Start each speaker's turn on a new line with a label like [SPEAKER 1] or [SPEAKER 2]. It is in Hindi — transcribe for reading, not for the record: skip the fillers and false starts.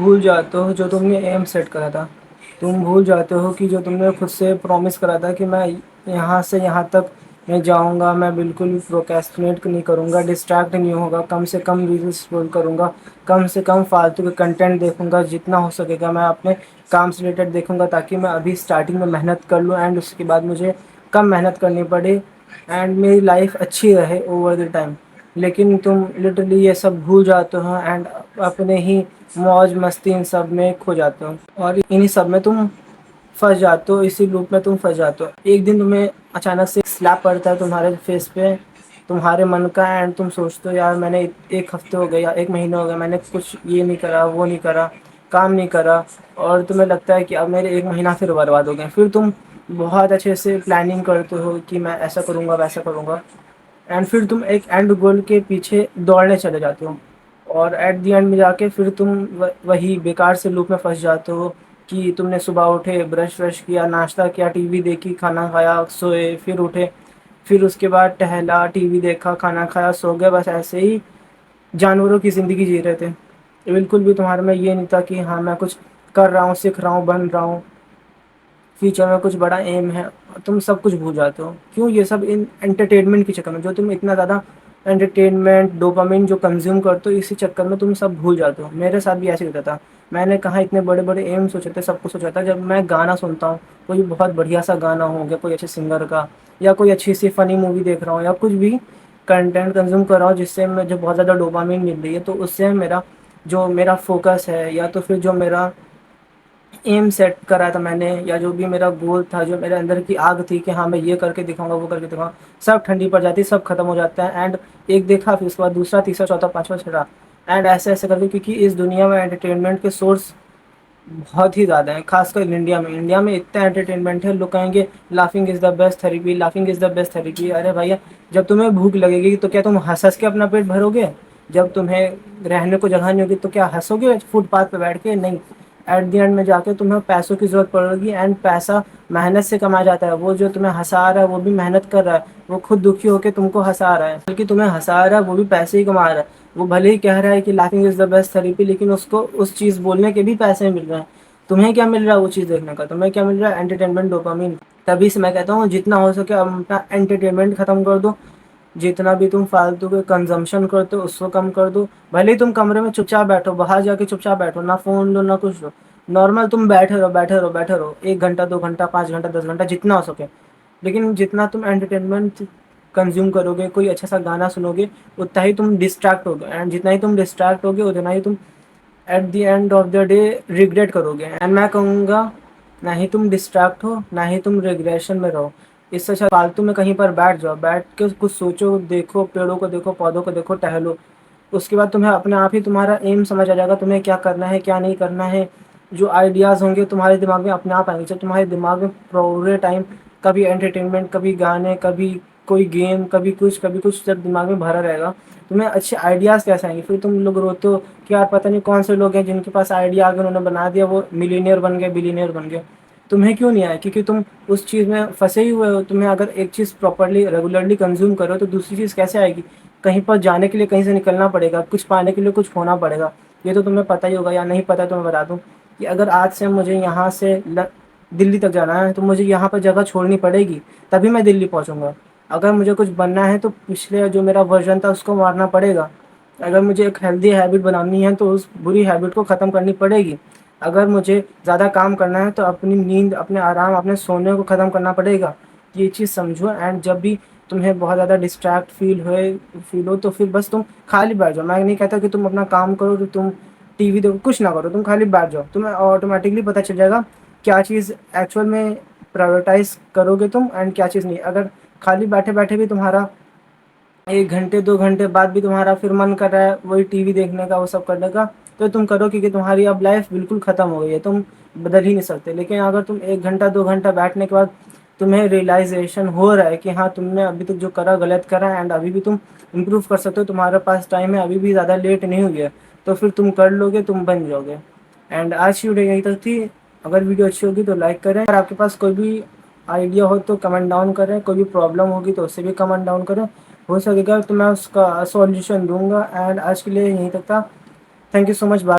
[SPEAKER 1] भूल जाते हो जो तुमने एम सेट करा था। तुम भूल जाते हो कि जो तुमने खुद से प्रॉमिस करा था कि मैं यहाँ से यहाँ तक मैं जाऊँगा, मैं बिल्कुल भी प्रोक्रेस्टिनेट नहीं करूँगा, डिस्ट्रैक्ट नहीं होगा, कम से कम रील्स स्क्रॉल करूँगा, कम से कम फालतू के कंटेंट देखूँगा, जितना हो सकेगा मैं अपने काम से रिलेटेड देखूँगा, ताकि मैं अभी स्टार्टिंग में मेहनत कर लूँ एंड उसके बाद मुझे कम मेहनत करनी पड़े एंड मेरी लाइफ अच्छी रहे ओवर द टाइम। लेकिन तुम लिटरली ये सब भूल जाते हो एंड अपने ही मौज मस्ती इन सब में खो जाते हो और इन्हीं सब में तुम फंस जाते हो, इसी लूप में तुम फंस जाते हो। एक दिन तुम्हें अचानक से स्लैप पड़ता है तुम्हारे फेस पे, तुम्हारे मन का, एंड तुम सोचते हो यार मैंने एक हफ्ते हो गए या एक महीना हो गया मैंने कुछ ये नहीं करा, वो नहीं करा, काम नहीं करा, और तुम्हें लगता है कि अब मेरे एक महीना फिर बर्बाद हो गए। फिर तुम बहुत अच्छे से प्लानिंग करते हो कि मैं ऐसा करूँगा वैसा करूँगा, एंड फिर तुम एक एंड गोल के पीछे दौड़ने चले जाते हो और एट द एंड में जाके फिर तुम वही बेकार से लूप में फंस जाते हो कि तुमने सुबह उठे, ब्रश व्रश किया, नाश्ता किया, टीवी देखी, खाना खाया, सोए, फिर उठे, फिर उसके बाद टहला, टीवी देखा, खाना खाया, सो गए। बस ऐसे ही जानवरों की ज़िंदगी जी रहे थे। बिल्कुल भी तुम्हारे में ये नहीं था कि हाँ मैं कुछ कर रहा हूँ, सीख रहा हूँ, बन रहा हूँ, फ्यूचर में कुछ बड़ा एम है। तुम सब कुछ भूल जाते हो। क्यों? ये सब इन एंटरटेनमेंट के चक्कर में, जो तुम इतना ज़्यादा एंटरटेनमेंट डोपामिन जो कंज्यूम करते हो, इसी चक्कर में तुम सब भूल जाते हो। मेरे साथ भी ऐसे ही होता था। मैंने कहाँ इतने बड़े बड़े एम सोचे थे, सब कुछ सोचा था। जब मैं गाना सुनता हूँ, कोई बहुत बढ़िया सा गाना हो गया कोई अच्छे सिंगर का, या कोई अच्छी सी फ़नी मूवी देख रहा हूँ, या कुछ भी कंटेंट कंज्यूम कर रहा हूँ जिससे मुझे बहुत ज़्यादा डोपामिन मिल रही है, तो उससे मेरा जो मेरा फोकस है, या तो फिर जो मेरा एम सेट करा था मैंने, या जो भी मेरा गोल था, जो मेरे अंदर की आग थी कि हाँ मैं ये करके दिखाऊंगा, वो करके दिखाऊंगा, सब ठंडी पड़ जाती, सब खत्म हो जाता है। एंड एक देखा, फिर उसके बाद दूसरा, तीसरा, चौथा, पांचवा, छठा, एंड ऐसे ऐसे करके, क्योंकि इस दुनिया में एंटरटेनमेंट के सोर्स बहुत ही ज़्यादा है। खासकर इंडिया में इतना एंटरटेनमेंट है, लोग कहेंगे laughing is the best therapy, laughing is the best therapy. अरे भैया, जब तुम्हें भूख लगेगी तो क्या तुम हंस हंस के अपना पेट भरोगे? जब तुम्हें रहने को जगह नहीं होगी तो क्या हंसोगे फुटपाथ पे बैठ के? नहीं। एट द एंड में जाके तुम्हें पैसों की ज़रूरत पड़ेगी, एंड पैसा मेहनत से कमाया जाता है। वो जो तुम्हें हंसा रहा है वो भी मेहनत कर रहा है, वो खुद दुखी होकर तुमको हंसा रहा है, बल्कि तुम्हें हंसा रहा है वो भी पैसे ही कमा रहा है। वो भले ही कह रहा है कि laughing is the best therapy, लेकिन उसको उस चीज़ बोलने के भी पैसे मिल रहे हैं। तुम्हें क्या मिल रहा है वो चीज़ देखने का? तुम्हें क्या मिल रहा है? Entertainment, dopamine. तभी से मैं कहता हूँ जितना हो सके अपना एंटरटेनमेंट ख़त्म कर दो। जितना भी तुम फालतू के कंजम्पशन करते हो उसको कम कर दो। भले ही तुम कमरे में चुपचाप बैठो, बाहर जाके चुपचाप बैठो, ना फ़ोन लो ना कुछ लो, नॉर्मल तुम बैठे रहो, बैठे रहो, बैठे रहो, 1 घंटा, 2 घंटा, 5 घंटा, 10 घंटा, जितना हो सके। लेकिन जितना तुम एंटरटेनमेंट कंज्यूम करोगे, कोई अच्छा सा गाना सुनोगे, उतना ही तुम डिस्ट्रैक्ट होगे, एंड जितना ही तुम डिस्ट्रैक्ट होगे उतना ही तुम at the end of the day regret करोगे। एंड मैं कहूँगा, ना ही तुम डिस्ट्रैक्ट हो, ना ही तुम रिग्रेशन में रहो। इससे अच्छा फालतू में कहीं पर बैठ जाओ, बैठ के कुछ सोचो, देखो, पेड़ों को देखो, पौधों को देखो, टहलो। उसके बाद तुम्हें अपने आप ही तुम्हारा एम समझ आ जाएगा, तुम्हें क्या करना है, क्या नहीं करना है। जो आइडियाज़ होंगे तुम्हारे दिमाग में अपने आप आएंगे। जब तुम्हारे दिमाग में पूरे टाइम कभी एंटरटेनमेंट, कभी गाने, कभी कोई गेम, कभी कुछ जब दिमाग में भरा रहेगा, तुम्हें अच्छे आइडियाज़ कैसे आएंगे? फिर तुम लोग रोते हो कि यार पता नहीं कौन से लोग हैं जिनके पास आइडिया आ गया, उन्होंने बना दिया, वो मिलीनियर बन गए, बिलीनियर बन गए। तुम्हें क्यों नहीं आया? क्योंकि तुम उस चीज़ में फंसे ही हुए हो। तुम्हें अगर एक चीज़ प्रॉपर्ली रेगुलरली कंज्यूम करो तो दूसरी चीज़ कैसे आएगी? कहीं पर जाने के लिए कहीं से निकलना पड़ेगा, कुछ पाने के लिए कुछ खोना पड़ेगा। ये तो तुम्हें पता ही होगा, या नहीं पता तो मैं बता दूं कि अगर आज से मुझे यहाँ से दिल्ली तक जाना है तो मुझे यहाँ पर जगह छोड़नी पड़ेगी, तभी मैं दिल्ली पहुँचूँगा। अगर मुझे कुछ बनना है तो पिछले जो मेरा वर्जन था उसको मारना पड़ेगा। अगर मुझे एक हेल्दी हैबिट बनानी है तो उस बुरी हैबिट को ख़त्म करनी पड़ेगी। अगर मुझे ज़्यादा काम करना है तो अपनी नींद, अपने आराम, अपने सोने को ख़त्म करना पड़ेगा। ये चीज़ समझो। एंड जब भी तुम्हें बहुत ज़्यादा डिस्ट्रैक्ट फील हो तो फिर बस तुम खाली बैठ जाओ। मैं नहीं कहता कि तुम अपना काम करो, तो तुम टीवी देखो, कुछ ना करो, तुम खाली बैठ जाओ। तुम्हें ऑटोमेटिकली पता चल जाएगा क्या चीज़ एक्चुअल में प्रायोरिटाइज करोगे तुम, एंड क्या चीज़ नहीं। अगर खाली बैठे बैठे भी तुम्हारा 1 घंटे 2 घंटे बाद भी तुम्हारा फिर मन कर रहा है वही टीवी देखने का, वो सब करने का, तो तुम करो, क्योंकि तुम्हारी अब लाइफ बिल्कुल ख़त्म हो गई है, तुम बदल ही नहीं सकते। लेकिन अगर तुम 1 घंटा 2 घंटा बैठने के बाद तुम्हें रियलाइजेशन हो रहा है कि हाँ तुमने अभी तक जो करा गलत करा, एंड अभी भी तुम इम्प्रूव कर सकते हो, तुम्हारे पास टाइम है, अभी भी ज़्यादा लेट नहीं हुई है, तो फिर तुम कर लोगे, तुम बन जाओगे। एंड आज की वीडियो यहीं तक थी। अगर वीडियो अच्छी होगी तो लाइक करें। अगर आपके पास कोई भी आइडिया हो तो कमेंट डाउन करें, कोई भी प्रॉब्लम होगी तो उससे भी कमेंट डाउन करें। हो सकेगा तो मैं उसका सॉल्यूशन दूंगा। एंड आज के लिए यहीं तक था। Thank you so much.